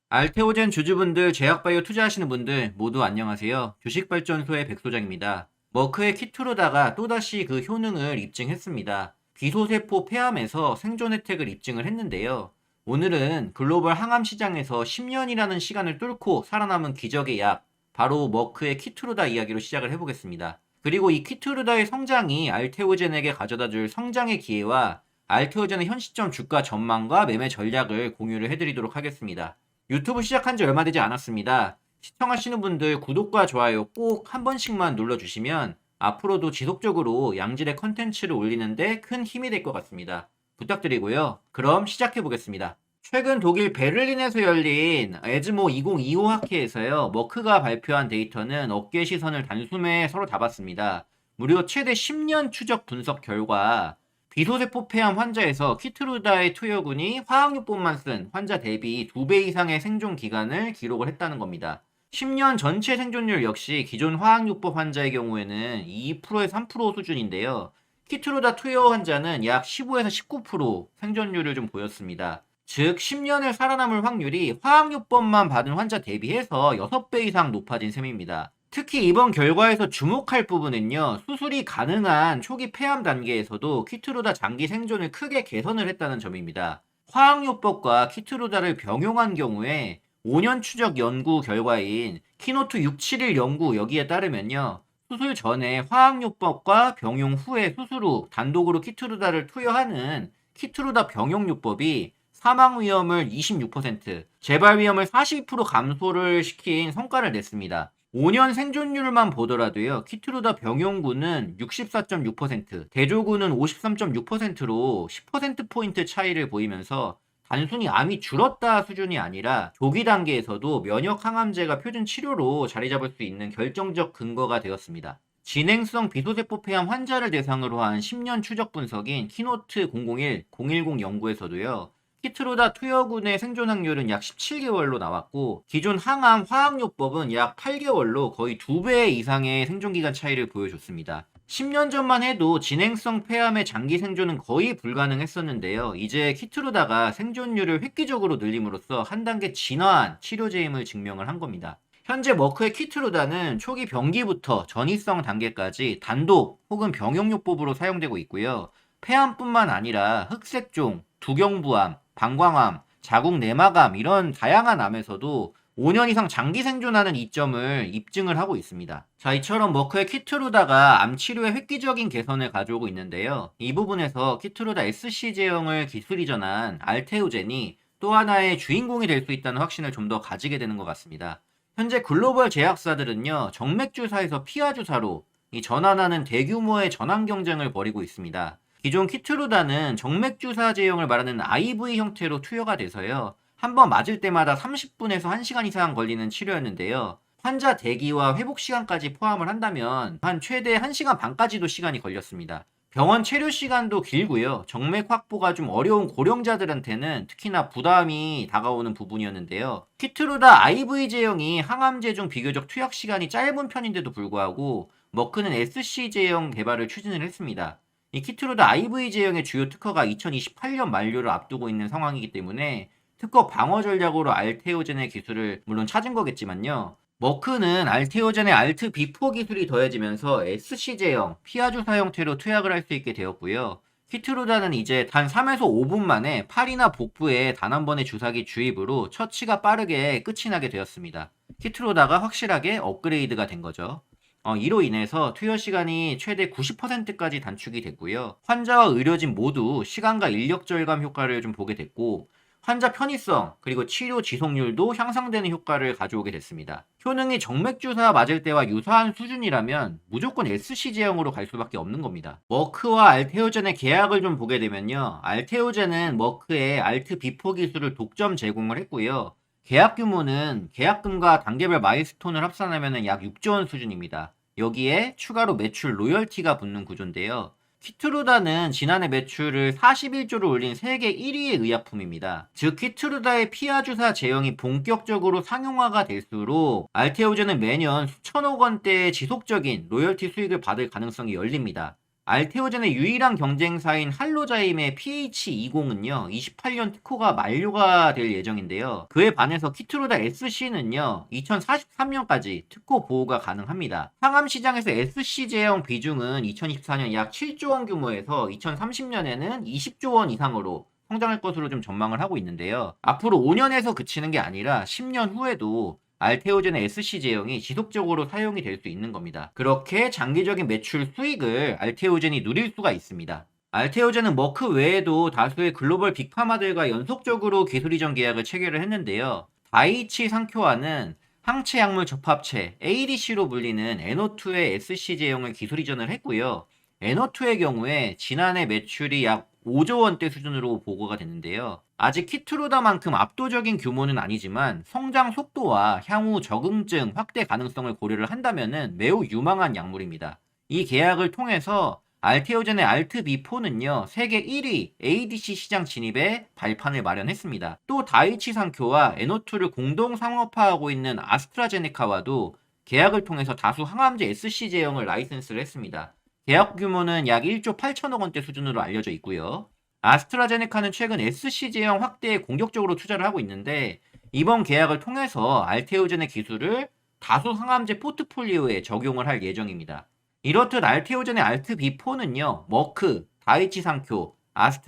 알테오젠 주주분들, 제약바이오 투자하시는 분들 모두 안녕하세요. 주식발전소의 백소장입니다. 머크의 키투르다가 또다시 그 효능을 입증했습니다. 기소세포 폐암에서 생존 혜택을 입증을 했는데요. 오늘은 글로벌 항암 시장에서 10년이라는 시간을 뚫고 살아남은 기적의 약, 바로 머크의 키투르다 이야기로 시작을 해보겠습니다. 그리고 이 키투르다의 성장이 알테오젠에게 가져다줄 성장의 기회와 알테오젠의 현 시점 주가 전망과 매매 전략을 공유를 해드리도록 하겠습니다. 유튜브 시작한 지 얼마 되지 않았습니다. 시청하시는 분들 구독과 좋아요 꼭 한 번씩만 눌러주시면 앞으로도 지속적으로 양질의 컨텐츠를 올리는데 큰 힘이 될 것 같습니다. 부탁드리고요. 그럼 시작해 보겠습니다. 최근 독일 베를린에서 열린 에즈모 2025 학회에서요, 머크가 발표한 데이터는 업계 시선을 단숨에 서로 잡았습니다. 무려 최대 10년 추적 분석 결과 비소세포 폐암 환자에서 키트루다의 투여군이 화학요법만 쓴 환자 대비 2배 이상의 생존 기간을 기록을 했다는 겁니다. 10년 전체 생존율 역시 기존 화학요법 환자의 경우에는 2%에서 3% 수준인데요. 키트루다 투여 환자는 약 15에서 19% 생존율을 좀 보였습니다. 즉 10년을 살아남을 확률이 화학요법만 받은 환자 대비해서 6배 이상 높아진 셈입니다. 특히 이번 결과에서 주목할 부분은요, 수술이 가능한 초기 폐암 단계에서도 키트루다 장기 생존을 크게 개선을 했다는 점입니다. 화학요법과 키트루다를 병용한 경우에 5년 추적 연구 결과인 키노트 671 연구 여기에 따르면요, 수술 전에 화학요법과 병용 후에 수술 후 단독으로 키트루다를 투여하는 키트루다 병용요법이 사망 위험을 26%, 재발 위험을 42% 감소를 시킨 성과를 냈습니다. 5년 생존율만 보더라도요, 키트루다 병용군은 64.6%, 대조군은 53.6%로 10%포인트 차이를 보이면서 단순히 암이 줄었다 수준이 아니라 조기 단계에서도 면역 항암제가 표준 치료로 자리 잡을 수 있는 결정적 근거가 되었습니다. 진행성 비소세포 폐암 환자를 대상으로 한 10년 추적 분석인 키노트 001, 010 연구에서도요, 키트루다 투여군의 생존 확률은 약 17개월로 나왔고, 기존 항암 화학요법은 약 8개월로 거의 2배 이상의 생존기간 차이를 보여줬습니다. 10년 전만 해도 진행성 폐암의 장기 생존은 거의 불가능했었는데요. 이제 키트루다가 생존율을 획기적으로 늘림으로써 한 단계 진화한 치료제임을 증명을 한 겁니다. 현재 머크의 키트루다는 초기 병기부터 전이성 단계까지 단독 혹은 병용요법으로 사용되고 있고요. 폐암뿐만 아니라 흑색종, 두경부암, 방광암, 자궁 내막암 이런 다양한 암에서도 5년 이상 장기 생존하는 이점을 입증을 하고 있습니다. 자, 이처럼 머크의 키트루다가 암 치료에 획기적인 개선을 가져오고 있는데요. 이 부분에서 키트루다 SC 제형을 기술 이전한 알테오젠이 또 하나의 주인공이 될 수 있다는 확신을 좀 더 가지게 되는 것 같습니다. 현재 글로벌 제약사들은요, 정맥 주사에서 피하 주사로 이 전환하는 대규모의 전환 경쟁을 벌이고 있습니다. 기존 키트루다는 정맥 주사 제형을 말하는 IV 형태로 투여가 돼서요, 한 번 맞을 때마다 30분에서 1시간 이상 걸리는 치료였는데요. 환자 대기와 회복 시간까지 포함을 한다면 한 최대 1시간 반까지도 시간이 걸렸습니다. 병원 체류 시간도 길고요. 정맥 확보가 좀 어려운 고령자들한테는 특히나 부담이 다가오는 부분이었는데요. 키트루다 IV 제형이 항암제 중 비교적 투약 시간이 짧은 편인데도 불구하고 머크는 SC 제형 개발을 추진을 했습니다. 이 키트루다 IV 제형의 주요 특허가 2028년 만료를 앞두고 있는 상황이기 때문에 특허 방어 전략으로 알테오젠의 기술을 물론 찾은 거겠지만요. 머크는 알테오젠의 알트 비포 기술이 더해지면서 SC 제형, 피하 주사 형태로 투약을 할 수 있게 되었고요. 키트루다는 이제 단 3에서 5분 만에 팔이나 복부에 단 한 번의 주사기 주입으로 처치가 빠르게 끝이 나게 되었습니다. 키트루다가 확실하게 업그레이드가 된 거죠. 이로 인해서 투여 시간이 최대 90%까지 단축이 됐고요. 환자와 의료진 모두 시간과 인력 절감 효과를 좀 보게 됐고, 환자 편의성 그리고 치료 지속률도 향상되는 효과를 가져오게 됐습니다. 효능이 정맥주사 맞을 때와 유사한 수준이라면 무조건 SC 제형으로 갈 수밖에 없는 겁니다. 머크와 알테오젠의 계약을 좀 보게 되면요, 알테오젠은 머크의 알트 비포 기술을 독점 제공을 했고요. 계약 규모는 계약금과 단계별 마일스톤을 합산하면 약 6조 원 수준입니다. 여기에 추가로 매출 로열티가 붙는 구조인데요. 키트루다는 지난해 매출을 41조를 올린 세계 1위의 의약품입니다. 즉 키트루다의 피하 주사 제형이 본격적으로 상용화가 될수록 알테오젠은 매년 수천억 원대의 지속적인 로열티 수익을 받을 가능성이 열립니다. 알테오젠의 유일한 경쟁사인 할로자임의 PH20은요, 28년 특허가 만료가 될 예정인데요. 그에 반해서 키트루다 SC는요, 2043년까지 특허 보호가 가능합니다. 항암 시장에서 SC 제형 비중은 2024년 약 7조 원 규모에서 2030년에는 20조 원 이상으로 성장할 것으로 좀 전망을 하고 있는데요. 앞으로 5년에서 그치는 게 아니라 10년 후에도 알테오젠의 SC 제형이 지속적으로 사용이 될 수 있는 겁니다. 그렇게 장기적인 매출 수익을 알테오젠이 누릴 수가 있습니다. 알테오젠은 머크 외에도 다수의 글로벌 빅파마들과 연속적으로 기술 이전 계약을 체결을 했는데요. 다이치 상쿄와는 항체 약물 접합체 ADC로 불리는 NO2의 SC 제형을 기술 이전을 했고요. NO2의 경우에 지난해 매출이 약 5조 원대 수준으로 보고가 됐는데요. 아직 키트루다만큼 압도적인 규모는 아니지만 성장 속도와 향후 적응증 확대 가능성을 고려를 한다면은 매우 유망한 약물입니다. 이 계약을 통해서 알테오젠의 알트B4는요, 세계 1위 ADC 시장 진입에 발판을 마련했습니다. 또 다이치 상쿄와 NO2를 공동 상업화하고 있는 아스트라제네카와도 계약을 통해서 다수 항암제 SC 제형을 라이센스를 했습니다. 계약 규모는 약 1조 8천억 원대 수준으로 알려져 있고요. 아스트라제네카는 최근 SC 제형 확대에 공격적으로 투자를 하고 있는데 이번 계약을 통해서 알테오젠의 기술을 다수 항암제 포트폴리오에 적용을 할 예정입니다. 이렇듯 알테오젠의 알트B4는요, 머크, 다이치 상쿄,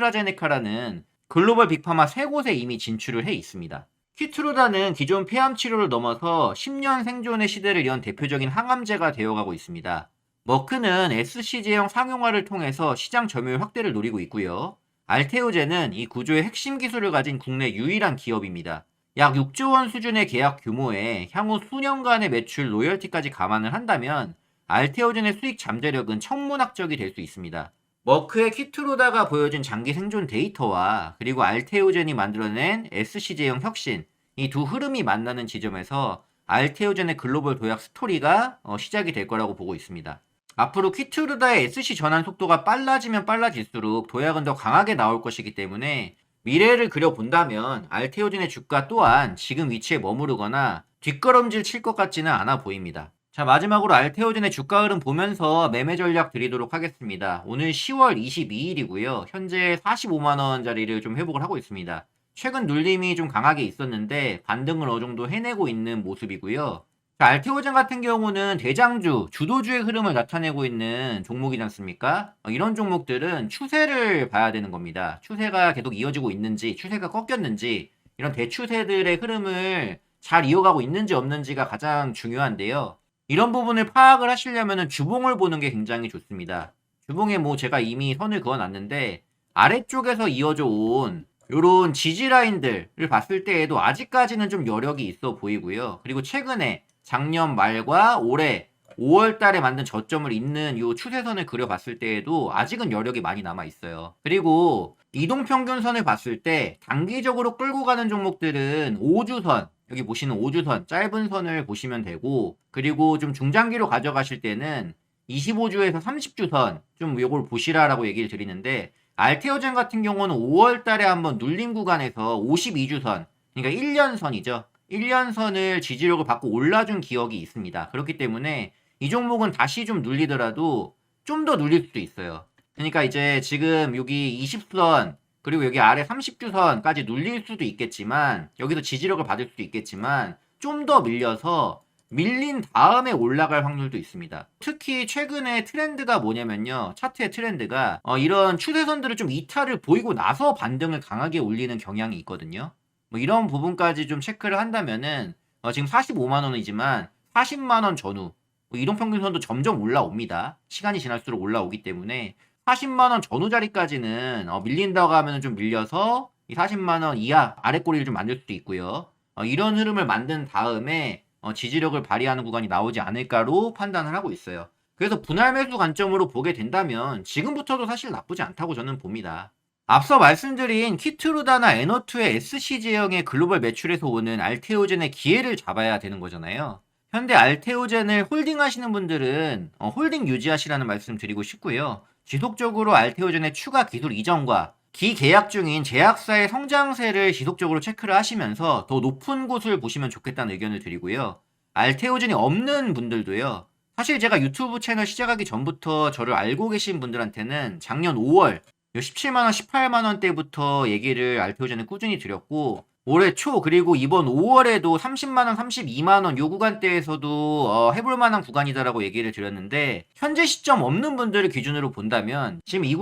아스트라제네카라는 글로벌 빅파마 3곳에 이미 진출을 해 있습니다. 키트루다는 기존 폐암 치료를 넘어서 10년 생존의 시대를 연 대표적인 항암제가 되어가고 있습니다. 머크는 SC 제형 상용화를 통해서 시장 점유율 확대를 노리고 있고요. 알테오젠은 이 구조의 핵심 기술을 가진 국내 유일한 기업입니다. 약 6조 원 수준의 계약 규모에 향후 수년간의 매출 로열티까지 감안을 한다면 알테오젠의 수익 잠재력은 천문학적이 될 수 있습니다. 머크의 키트루다가 보여준 장기 생존 데이터와 그리고 알테오젠이 만들어낸 SC 제형 혁신, 이 두 흐름이 만나는 지점에서 알테오젠의 글로벌 도약 스토리가 시작이 될 거라고 보고 있습니다. 앞으로 키트루다의 SC 전환 속도가 빨라지면 빨라질수록 도약은 더 강하게 나올 것이기 때문에 미래를 그려본다면 알테오젠의 주가 또한 지금 위치에 머무르거나 뒷걸음질 칠 것 같지는 않아 보입니다. 자, 마지막으로 알테오젠의 주가 흐름 보면서 매매 전략 드리도록 하겠습니다. 오늘 10월 22일이고요. 현재 45만원짜리를 좀 회복을 하고 있습니다. 최근 눌림이 좀 강하게 있었는데 반등을 어느 정도 해내고 있는 모습이고요. 자, 알테오젠 같은 경우는 대장주, 주도주의 흐름을 나타내고 있는 종목이지 않습니까? 이런 종목들은 추세를 봐야 되는 겁니다. 추세가 계속 이어지고 있는지, 추세가 꺾였는지, 이런 대추세들의 흐름을 잘 이어가고 있는지 없는지가 가장 중요한데요. 이런 부분을 파악을 하시려면 주봉을 보는 게 굉장히 좋습니다. 주봉에 뭐 제가 이미 선을 그어놨는데 아래쪽에서 이어져 온 요런 지지라인들을 봤을 때에도 아직까지는 좀 여력이 있어 보이고요. 그리고 최근에 작년 말과 올해 5월 달에 만든 저점을 잇는 이 추세선을 그려봤을 때에도 아직은 여력이 많이 남아 있어요. 그리고 이동평균선을 봤을 때 단기적으로 끌고 가는 종목들은 5주선, 여기 보시는 5주선, 짧은 선을 보시면 되고, 그리고 좀 중장기로 가져가실 때는 25주에서 30주선 좀 요걸 보시라라고 얘기를 드리는데, 알테오젠 같은 경우는 5월 달에 한번 눌림 구간에서 52주선, 그러니까 1년선이죠. 1년선을 지지력을 받고 올라준 기억이 있습니다. 그렇기 때문에 이 종목은 다시 좀 눌리더라도 좀 더 눌릴 수도 있어요. 그러니까 이제 지금 여기 20선 그리고 여기 아래 30주선까지 눌릴 수도 있겠지만 여기서 지지력을 받을 수도 있겠지만 좀 더 밀려서 밀린 다음에 올라갈 확률도 있습니다. 특히 최근에 트렌드가 뭐냐면요. 차트의 트렌드가 이런 추세선들을 좀 이탈을 보이고 나서 반등을 강하게 올리는 경향이 있거든요. 뭐 이런 부분까지 좀 체크를 한다면은 지금 45만원이지만 40만원 전후 뭐 이동평균선도 점점 올라옵니다. 시간이 지날수록 올라오기 때문에 40만원 전후 자리까지는 밀린다고 하면 좀 밀려서 이 40만원 이하 아래 꼬리를 좀 만들 수도 있고요. 이런 흐름을 만든 다음에 지지력을 발휘하는 구간이 나오지 않을까로 판단을 하고 있어요. 그래서 분할 매수 관점으로 보게 된다면 지금부터도 사실 나쁘지 않다고 저는 봅니다. 앞서 말씀드린 키트루다나 NO2의 SC 제형의 글로벌 매출에서 오는 알테오젠의 기회를 잡아야 되는 거잖아요. 현대 알테오젠을 홀딩 하시는 분들은 홀딩 유지하시라는 말씀 드리고 싶고요. 지속적으로 알테오젠의 추가 기술 이전과 기계약 중인 제약사의 성장세를 지속적으로 체크를 하시면서 더 높은 곳을 보시면 좋겠다는 의견을 드리고요. 알테오젠이 없는 분들도요. 사실 제가 유튜브 채널 시작하기 전부터 저를 알고 계신 분들한테는 작년 5월 17만원, 18만원 대부터 얘기를 알테오젠을 꾸준히 드렸고, 올해 초 그리고 이번 5월에도 30만원, 32만원 요 구간대에서도 해볼 만한 구간이다라고 얘기를 드렸는데, 현재 시점 없는 분들을 기준으로 본다면 지금 이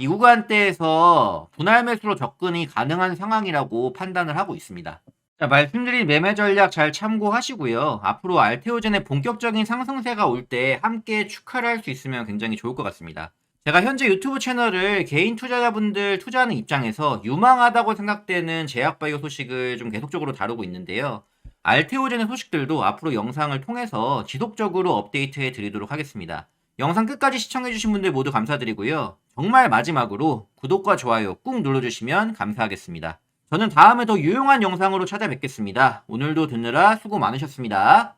구간대에서 분할 매수로 접근이 가능한 상황이라고 판단을 하고 있습니다. 자, 말씀드린 매매 전략 잘 참고하시고요. 앞으로 알테오젠의 본격적인 상승세가 올 때 함께 축하를 할 수 있으면 굉장히 좋을 것 같습니다. 제가 현재 유튜브 채널을 개인 투자자분들 투자하는 입장에서 유망하다고 생각되는 제약바이오 소식을 좀 계속적으로 다루고 있는데요. 알테오젠의 소식들도 앞으로 영상을 통해서 지속적으로 업데이트해 드리도록 하겠습니다. 영상 끝까지 시청해주신 분들 모두 감사드리고요. 정말 마지막으로 구독과 좋아요 꾹 눌러주시면 감사하겠습니다. 저는 다음에 더 유용한 영상으로 찾아뵙겠습니다. 오늘도 듣느라 수고 많으셨습니다.